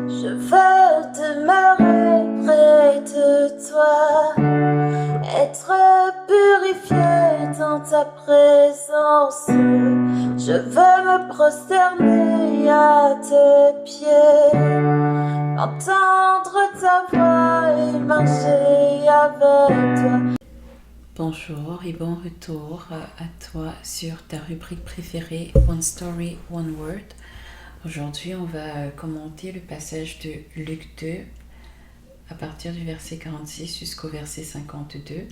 Je veux demeurer près de toi, être purifié dans ta présence. Je veux me prosterner à tes pieds, entendre ta voix et marcher avec toi. Bonjour et bon retour à toi sur ta rubrique préférée One Story, One Word. Aujourd'hui, on va commenter le passage de Luc 2 à partir du verset 46 jusqu'au verset 52.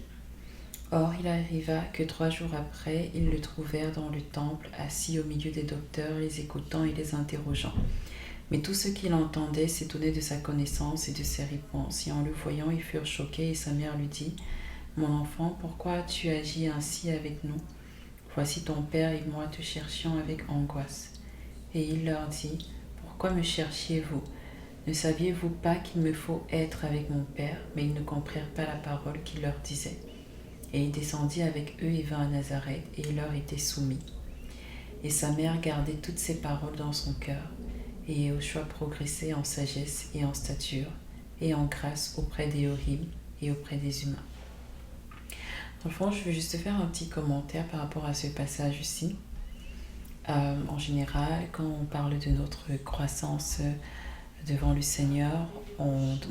Or, il arriva que 3 jours après, ils le trouvèrent dans le temple, assis au milieu des docteurs, les écoutant et les interrogeant. Mais tous ceux qui l'entendaient s'étonnaient de sa connaissance et de ses réponses, et en le voyant, ils furent choqués, et sa mère lui dit : « Mon enfant, pourquoi as-tu agi ainsi avec nous ? Voici ton père et moi te cherchions avec angoisse. » Et il leur dit : « Pourquoi me cherchiez-vous ? Ne saviez-vous pas qu'il me faut être avec mon père ? » Mais ils ne comprirent pas la parole qu'il leur disait. Et il descendit avec eux et vint à Nazareth, et il leur était soumis. Et sa mère gardait toutes ces paroles dans son cœur, et Yoshua progressait en sagesse et en stature, et en grâce auprès des Horim et auprès des humains. Dans le fond, je vais juste faire un petit commentaire par rapport à ce passage ici. En général, quand on parle de notre croissance devant le Seigneur,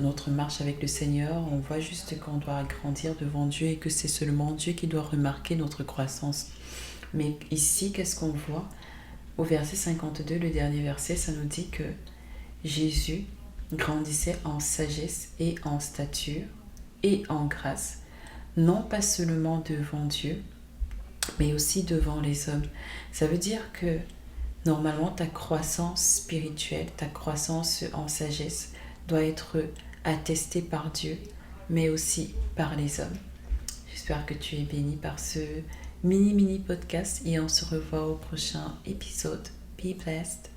notre marche avec le Seigneur, on voit juste qu'on doit grandir devant Dieu et que c'est seulement Dieu qui doit remarquer notre croissance. Mais ici, qu'est-ce qu'on voit ? Au verset 52, le dernier verset, ça nous dit que Jésus grandissait en sagesse et en stature et en grâce, non pas seulement devant Dieu, mais aussi devant les hommes. Ça veut dire que normalement, ta croissance spirituelle, ta croissance en sagesse doit être attestée par Dieu, mais aussi par les hommes. J'espère que tu es béni par ce mini podcast et on se revoit au prochain épisode. Be blessed.